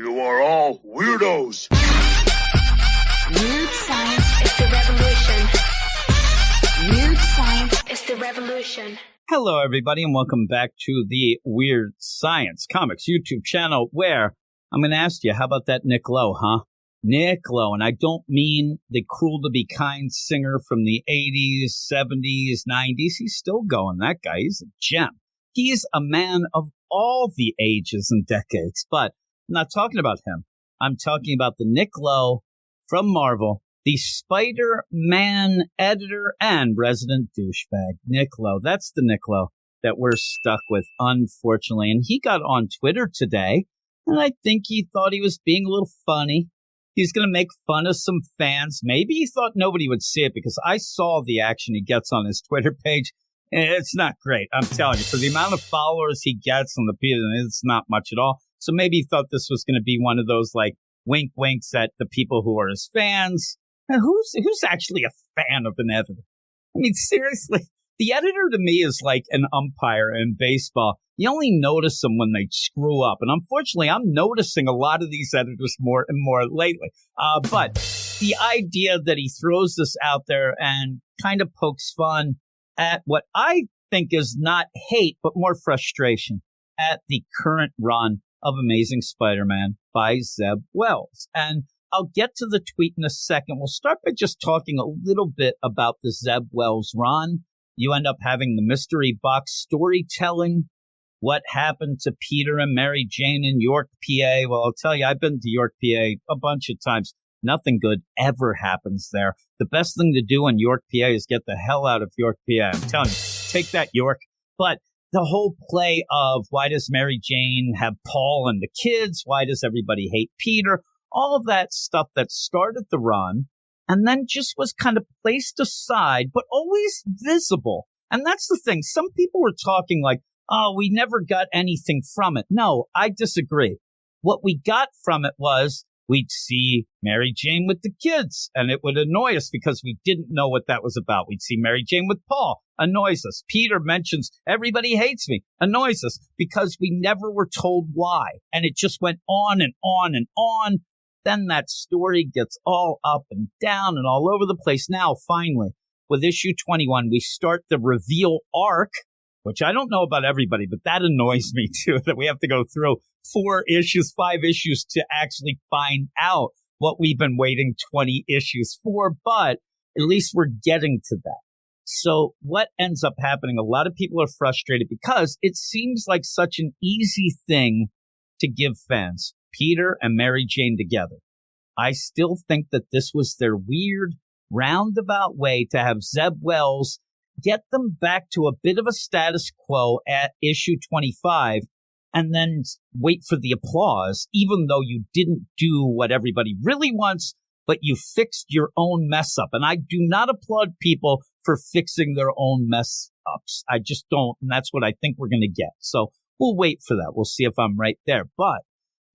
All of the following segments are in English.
You are all weirdos. Weird science is the revolution. Weird science is the revolution. Hello, everybody, and welcome back to the Weird Science Comics YouTube channel, where I'm going to ask you, how about that Nick Lowe, huh? Nick Lowe, and I don't mean the Cruel to Be Kind singer from the 80s, 70s, 90s. He's still going, that guy. He's a gem. He's a man of all the ages and decades, but I'm not talking about him. I'm talking about the Nick Lowe from Marvel, the SpiderMan editor and resident douchebag, Nick Lowe. That's the Nick Lowe that we're stuck with, unfortunately. And he got on Twitter today, and I think he thought he was being a little funny. He's going to make fun of some fans. Maybe he thought nobody would see it, because I saw the action he gets on his Twitter page. It's not great, I'm telling you. For the amount of followers he gets on the page, it's not much at all. So maybe he thought this was going to be one of those, like, wink winks at the people who are his fans. And who's actually a fan of an editor? I mean, seriously, the editor to me is like an umpire in baseball. You only notice them when they screw up. And unfortunately, I'm noticing a lot of these editors more and more lately. But the idea that he throws this out there and kind of pokes fun at what I think is not hate, but more frustration at the current run of Amazing Spider-Man by Zeb Wells. And I'll get to the tweet in a second. We'll start by just talking a little bit about the Zeb Wells run. You end up having the mystery box storytelling. What happened to Peter and Mary Jane in York, PA? Well, I'll tell you, I've been to York, PA a bunch of times. Nothing good ever happens there. The best thing to do in York, PA is get the hell out of York, PA. I'm telling you, take that, York. But the whole play of why does Mary Jane have Paul and the kids? Why does everybody hate Peter? All of that stuff that started the run and then just was kind of placed aside, but always visible. And that's the thing. Some people were talking like, oh, we never got anything from it. No, I disagree. What we got from it was we'd see Mary Jane with the kids, and it would annoy us because we didn't know what that was about. We'd see Mary Jane with Paul, annoys us. Peter mentions everybody hates me, annoys us because we never were told why. And it just went on and on and on. Then that story gets all up and down and all over the place. Now, finally, with issue 21, we start the reveal arc, which I don't know about everybody, but that annoys me too, that we have to go through 5 issues to actually find out what we've been waiting 20 issues for. But at least we're getting to that. So what ends up happening, a lot of people are frustrated because it seems like such an easy thing to give fans. Peter and Mary Jane together. I still think that this was their weird roundabout way to have Zeb Wells get them back to a bit of a status quo at issue 25 and then wait for the applause, even though you didn't do what everybody really wants, but you fixed your own mess up. And I do not applaud people for fixing their own mess ups. I just don't. And that's what I think we're going to get. So we'll wait for that. We'll see if I'm right there. But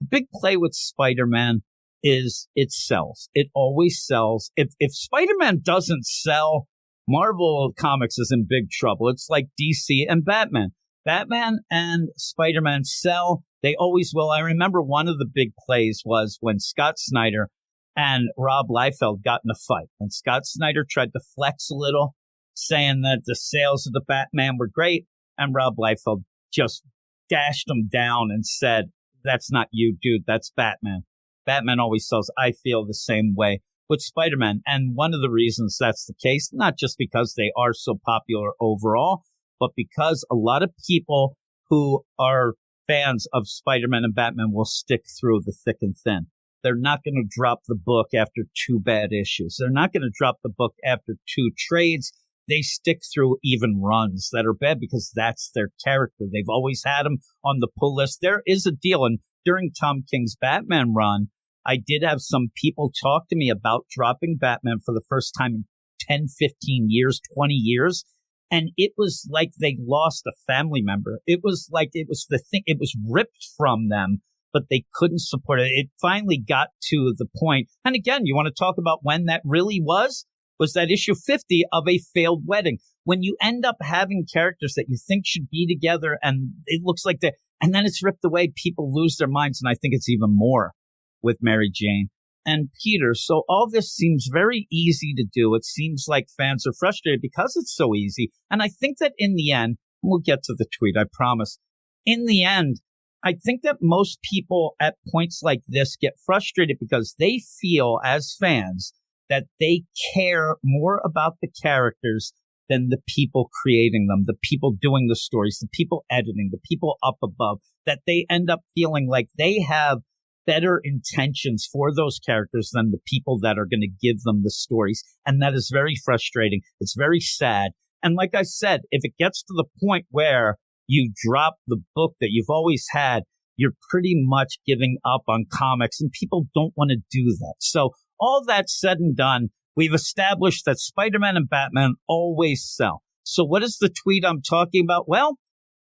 the big play with Spider-Man is it sells. It always sells. If Spider-Man doesn't sell, Marvel Comics is in big trouble. It's like DC and Batman. Batman and Spider-Man sell. They always will. I remember one of the big plays was when Scott Snyder and Rob Liefeld got in a fight. And Scott Snyder tried to flex a little, saying that the sales of the Batman were great. And Rob Liefeld just dashed him down and said, that's not you, dude. That's Batman. Batman always sells. I feel the same way with Spider-Man. And one of the reasons that's the case, not just because they are so popular overall, but because a lot of people who are fans of Spider-Man and Batman will stick through the thick and thin. They're not going to drop the book after 2 bad issues. They're not going to drop the book after 2 trades. They stick through even runs that are bad because that's their character. They've always had them on the pull list. There is a deal. And during Tom King's Batman run, I did have some people talk to me about dropping Batman for the first time in 10, 15 years, 20 years. And it was like they lost a family member. It was like it was the thing. It was ripped from them, but they couldn't support it. It finally got to the point. And again, you want to talk about when that really was that issue 50 of A Failed Wedding. When you end up having characters that you think should be together and it looks like and then it's ripped away, people lose their minds. And I think it's even more with Mary Jane and Peter. So all this seems very easy to do. It seems like fans are frustrated because it's so easy. And I think that in the end, we'll get to the tweet, I promise. In the end, I think that most people at points like this get frustrated because they feel as fans that they care more about the characters than the people creating them, the people doing the stories, the people editing, the people up above, that they end up feeling like they have better intentions for those characters than the people that are going to give them the stories. And that is very frustrating. It's very sad. And like I said, if it gets to the point where you drop the book that you've always had, you're pretty much giving up on comics, and people don't want to do that. So all that said and done, we've established that Spider-Man and Batman always sell. So what is the tweet I'm talking about? Well,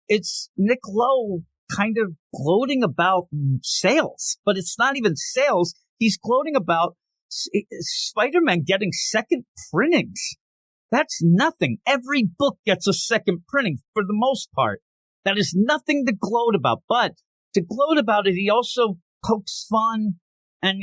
it's Nick Lowe kind of gloating about sales, but it's not even sales. He's gloating about Spider-Man getting second printings. That's nothing. Every book gets a second printing for the most part. That is nothing to gloat about. But to gloat about it, he also pokes fun and,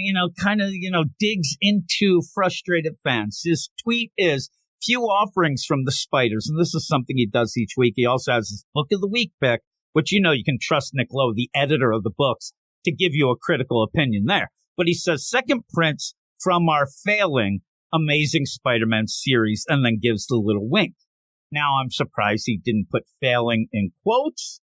digs into frustrated fans. His tweet is few offerings from the Spiders. And this is something he does each week. He also has his Book of the Week pick, which, you can trust Nick Lowe, the editor of the books, to give you a critical opinion there. But he says second prints from our failing Amazing Spider-Man series, and then gives the little wink. Now, I'm surprised he didn't put failing in quotes.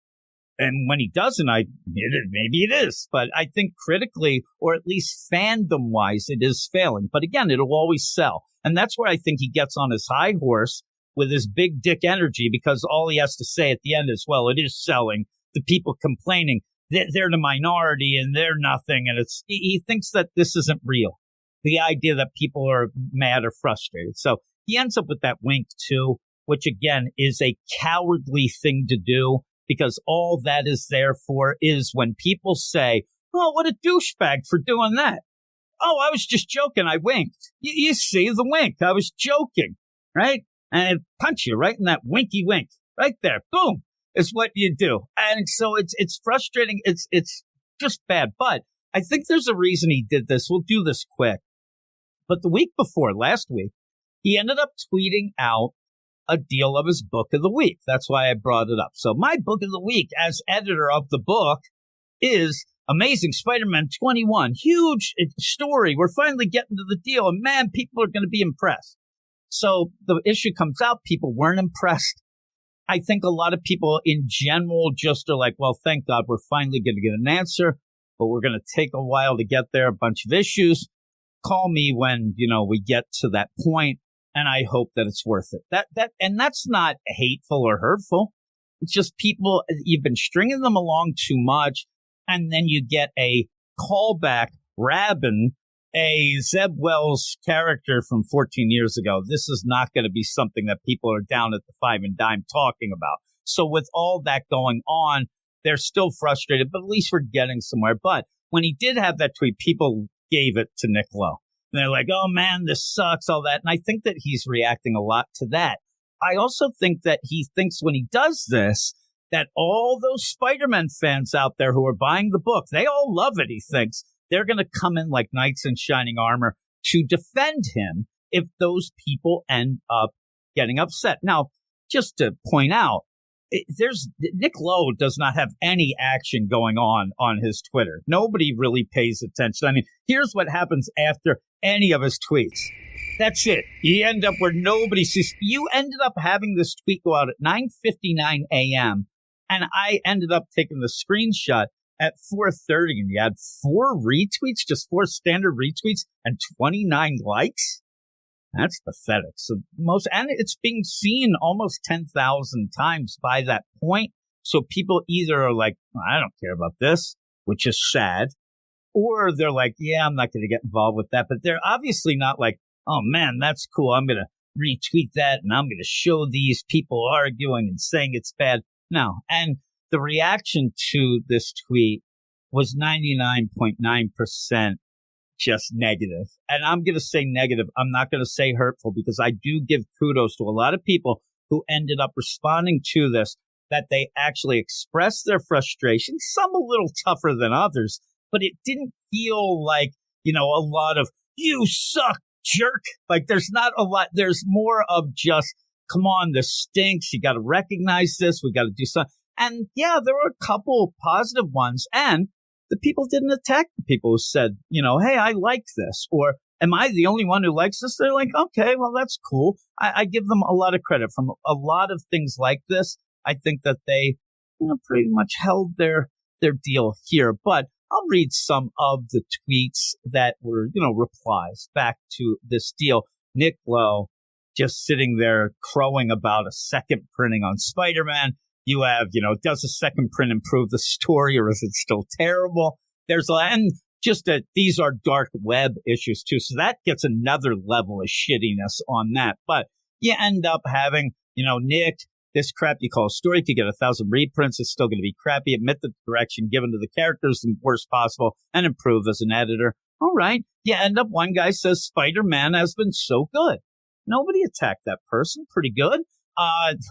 And when he doesn't, maybe it is. But I think critically, or at least fandom-wise, it is failing. But again, it'll always sell. And that's where I think he gets on his high horse with his big dick energy, because all he has to say at the end is, well, it is selling. The people complaining, they're the minority and they're nothing. And he thinks that this isn't real. The idea that people are mad or frustrated. So he ends up with that wink too, which again is a cowardly thing to do, because all that is there for is when people say, oh, what a douchebag for doing that. Oh, I was just joking. I winked. You see the wink. I was joking, right? And it punch you right in that winky wink right there. Boom is what you do. And so it's frustrating. It's just bad. But I think there's a reason he did this. We'll do this quick. But the week before, last week, he ended up tweeting out a deal of his Book of the Week. That's why I brought it up. So my Book of the Week as editor of the book is Amazing Spider-Man 21. Huge story. We're finally getting to the deal. And man, people are going to be impressed. So the issue comes out. People weren't impressed. I think a lot of people in general just are like, well, thank God we're finally going to get an answer, but we're going to take a while to get there. A bunch of issues. Call me when, we get to that point, and I hope that it's worth it. And that's not hateful or hurtful. It's just people, you've been stringing them along too much, and then you get a callback, Rabin, a Zeb Wells character from 14 years ago. This is not going to be something that people are down at the Five and Dime talking about. So with all that going on, they're still frustrated, but at least we're getting somewhere. But when he did have that tweet, people gave it to Nick Lowe. And they're like, oh man, this sucks, all that. And I think that he's reacting a lot to that. I also think that he thinks when he does this, that all those Spider-Man fans out there who are buying the book, they all love it, he thinks. They're going to come in like knights in shining armor to defend him if those people end up getting upset. Now, just to point out, Nick Lowe does not have any action going on his Twitter. Nobody really pays attention. I mean, here's what happens after any of his tweets. That's it. You end up where nobody sees. You ended up having this tweet go out at 9:59 a.m. and I ended up taking the screenshot at 4:30, and you had 4 retweets, just 4 standard retweets and 29 likes. That's pathetic. And it's being seen almost 10,000 times by that point. So people either are like, I don't care about this, which is sad, or they're like, yeah, I'm not going to get involved with that. But they're obviously not like, oh man, that's cool. I'm going to retweet that and I'm going to show these people arguing and saying it's bad. No. And the reaction to this tweet was 99.9% just negative. And I'm going to say negative. I'm not going to say hurtful, because I do give kudos to a lot of people who ended up responding to this, that they actually expressed their frustration, some a little tougher than others, but it didn't feel like, a lot of, you suck, jerk. Like, there's not a lot. There's more of just, come on, this stinks. You got to recognize this. We got to do something. And yeah, there were a couple positive ones. And the people didn't attack the people who said, hey, I like this. Or am I the only one who likes this? They're like, okay, well, that's cool. I give them a lot of credit from a lot of things like this. I think that they pretty much held their deal here. But I'll read some of the tweets that were, replies back to this deal. Nick Lowe just sitting there crowing about a second printing on SpiderMan. You have, does a second print improve the story or is it still terrible? And just that these are dark web issues too. So that gets another level of shittiness on that. But you end up having, Nick, this crap you call a story could get 1,000 reprints. It's still going to be crappy. Admit the direction given to the characters is the worst possible and improve as an editor. All right. You end up, one guy says Spider-Man has been so good. Nobody attacked that person. Pretty good.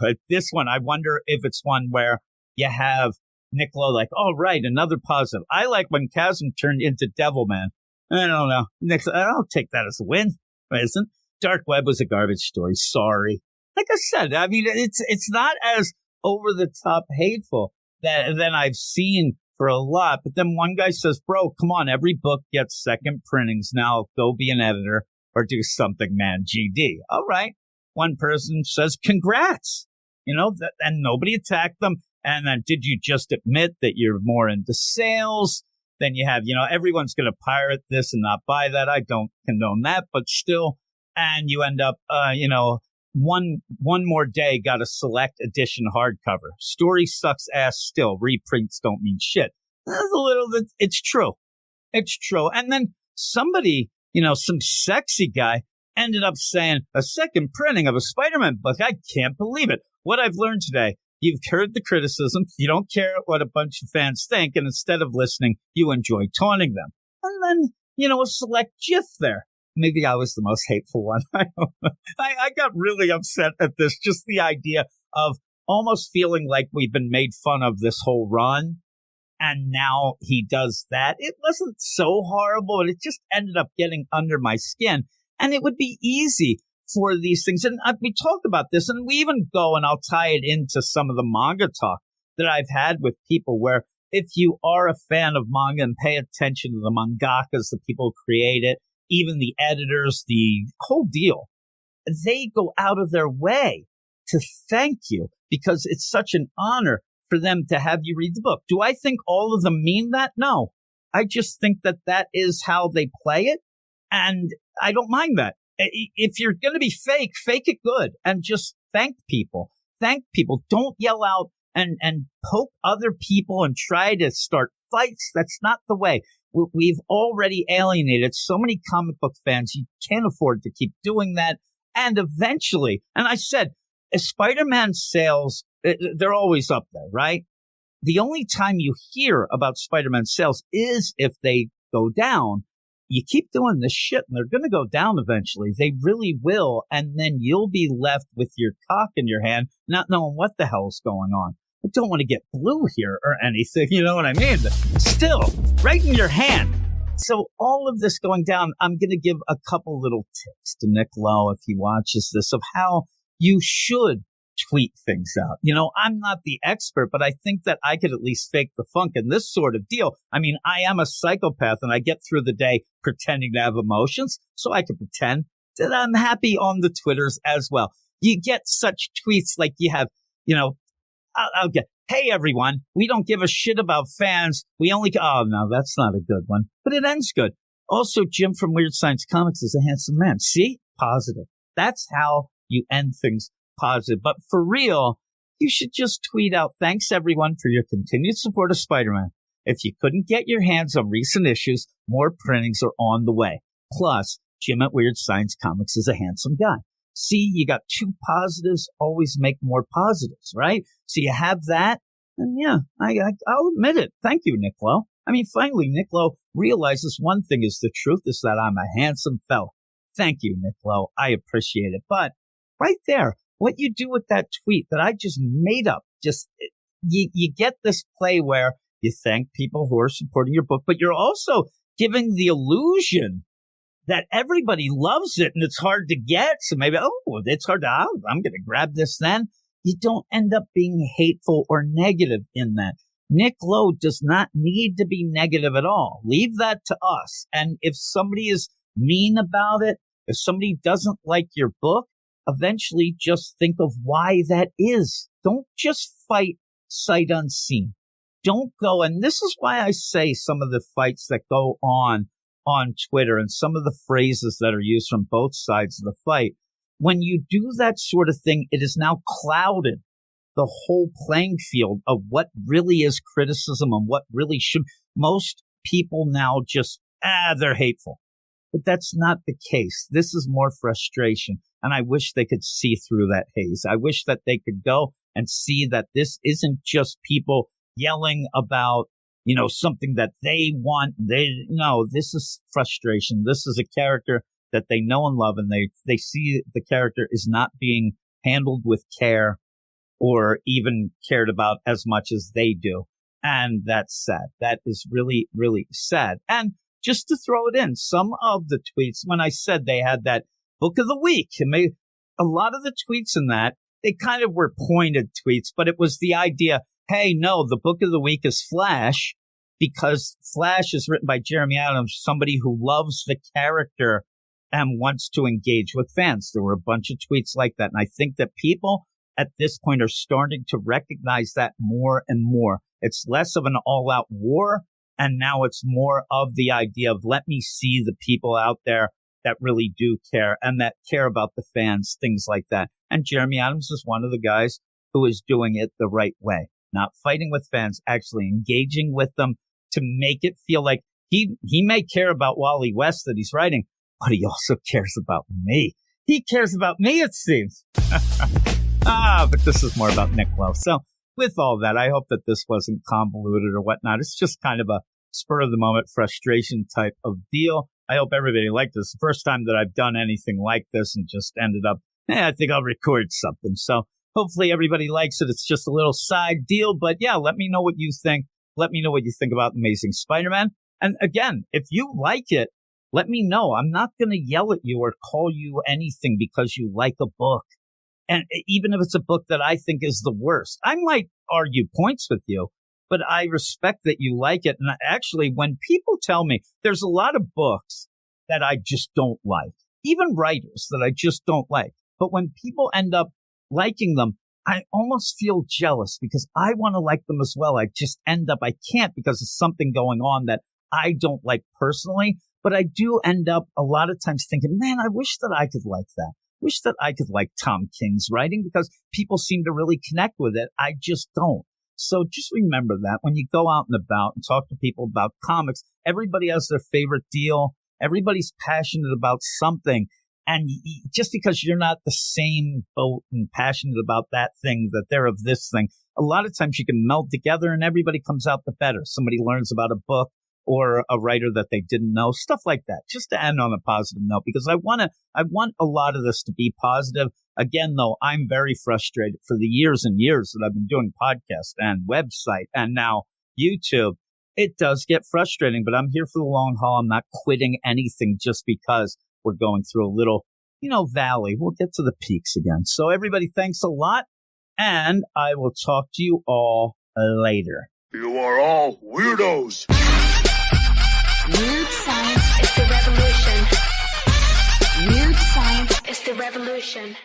But this one, I wonder if it's one where you have Nick Lowe like, oh, right, another positive. I like when Chasm turned into Devilman. I don't know. I'll take that as a win. Isn't Dark Web was a garbage story. Sorry. Like I said, I mean, it's not as over the top hateful than I've seen for a lot. But then one guy says, bro, come on, every book gets second printings now. Go be an editor or do something, man. GD. All right. One person says, congrats, and nobody attacked them. And then did you just admit that you're more into sales? Then you have, everyone's going to pirate this and not buy that. I don't condone that, but still. And you end up, one more day got a select edition hardcover. Story sucks ass still. Reprints don't mean shit. That's a little bit, it's true. It's true. And then somebody, some sexy guy ended up saying a second printing of a Spider-Man book. I can't believe it. What I've learned today, you've heard the criticism. You don't care what a bunch of fans think. And instead of listening, you enjoy taunting them. And then, a select GIF there. Maybe I was the most hateful one. I don't know. I got really upset at this. Just the idea of almost feeling like we've been made fun of this whole run. And now he does that. It wasn't so horrible, but it just ended up getting under my skin. And it would be easy for these things. And we talk about this, and we even go, and I'll tie it into some of the manga talk that I've had with people where if you are a fan of manga and pay attention to the mangakas, the people who create it, even the editors, the whole deal, they go out of their way to thank you because it's such an honor for them to have you read the book. Do I think all of them mean that? No. I just think that is how they play it. And I don't mind that. If you're going to be fake it good and just thank people. Thank people. Don't yell out and poke other people and try to start fights. That's not the way. We've already alienated so many comic book fans. You can't afford to keep doing that. And eventually, and I said, Spider-Man sales, they're always up there, right? The only time you hear about Spider-Man sales is if they go down. You keep doing this shit and they're going to go down eventually. They really will. And then you'll be left with your cock in your hand, not knowing what the hell's going on. I don't want to get blue here or anything. You know what I mean? But still, right in your hand. So all of this going down, I'm going to give a couple little tips to Nick Lowe if he watches this of how you should tweet things out. I'm not the expert, but I think that I could at least fake the funk in this sort of deal. I mean, I am a psychopath and I get through the day pretending to have emotions, so I can pretend that I'm happy on the Twitters as well. You get such tweets like you have, I'll get, hey, everyone, we don't give a shit about fans. We only, oh, no, that's not a good one, but it ends good. Also, Jim from Weird Science Comics is a handsome man. See? Positive. That's how you end things positive. But for real, you should just tweet out, thanks everyone for your continued support of Spider-Man. If you couldn't get your hands on recent issues, more printings are on the way. Plus, Jim at Weird Science Comics is a handsome guy. See, you got two positives, always make more positives, right? So you have that, and yeah, I'll admit it. Thank you, Nick Lowe. I mean, finally, Nick Lowe realizes one thing is the truth is that I'm a handsome fella. Thank you, Nick Lowe. I appreciate it. But right there, what you do with that tweet that I just made up, just you get this play where You thank people who are supporting your book, but you're also giving the illusion that everybody loves it and it's hard to get. So maybe, it's hard to, I'm going to grab this then. You don't end up being hateful or negative in that. Nick Lowe does not need to be negative at all. Leave that to us. And if somebody is mean about it, if somebody doesn't like your book, eventually just think of why that is. Don't just fight sight unseen. Don't go, and this is why I say some of the fights that go on Twitter and some of the phrases that are used from both sides of the fight. When you do that sort of thing, it has now clouded the whole playing field of what really is criticism and what really should. Most people now just, they're hateful. But that's not the case. This is more frustration. And I wish they could see through that haze. I wish that they could go and see that this isn't just people yelling about, something that they want. No, this is frustration. This is a character that they know and love, and they see the character is not being handled with care or even cared about as much as they do. And that's sad. That is really, really sad. And just to throw it in, some of the tweets, when I said they had that book of the week, and a lot of the tweets in that, they kind of were pointed tweets, but it was the idea, hey, no, the book of the week is Flash, because Flash is written by Jeremy Adams, somebody who loves the character and wants to engage with fans. There were a bunch of tweets like that. And I think that people at this point are starting to recognize that more and more. It's less of an all-out war, and now it's more of the idea of let me see the people out there that really do care and that care about the fans, things like that. And Jeremy Adams is one of the guys who is doing it the right way, not fighting with fans, actually engaging with them to make it feel like he may care about Wally West that he's writing, but he also cares about me. He cares about me, it seems. But this is more about Nick Lowe. So with all that, I hope that this wasn't convoluted or whatnot. It's just kind of a spur of the moment frustration type of deal. I hope everybody liked this. The first time that I've done anything like this and just ended up, I think I'll record something. So hopefully everybody likes it. It's just a little side deal. But yeah, let me know what you think. Let me know what you think about Amazing Spider-Man. And again, if you like it, let me know. I'm not going to yell at you or call you anything because you like a book. And even if it's a book that I think is the worst, I might argue points with you, but I respect that you like it. And actually, when people tell me there's a lot of books that I just don't like, even writers that I just don't like. But when people end up liking them, I almost feel jealous because I want to like them as well. I just end up, I can't because of something going on that I don't like personally. But I do end up a lot of times thinking, man, I wish that I could like that. Wish that I could like Tom King's writing because people seem to really connect with it. I just don't. So just remember that when you go out and about and talk to people about comics, everybody has their favorite deal. Everybody's passionate about something. And just because you're not the same boat and passionate about that thing, that they're of this thing, a lot of times you can meld together and everybody comes out the better. Somebody learns about a book or a writer that they didn't know, stuff like that, just to end on a positive note, because I want a lot of this to be positive. Again, though, I'm very frustrated for the years and years that I've been doing podcasts and website and now YouTube. It does get frustrating, but I'm here for the long haul. I'm not quitting anything just because we're going through a little, valley. We'll get to the peaks again. So everybody, thanks a lot. And I will talk to you all later. You are all weirdos. Weird science is the revolution. Weird science is the revolution.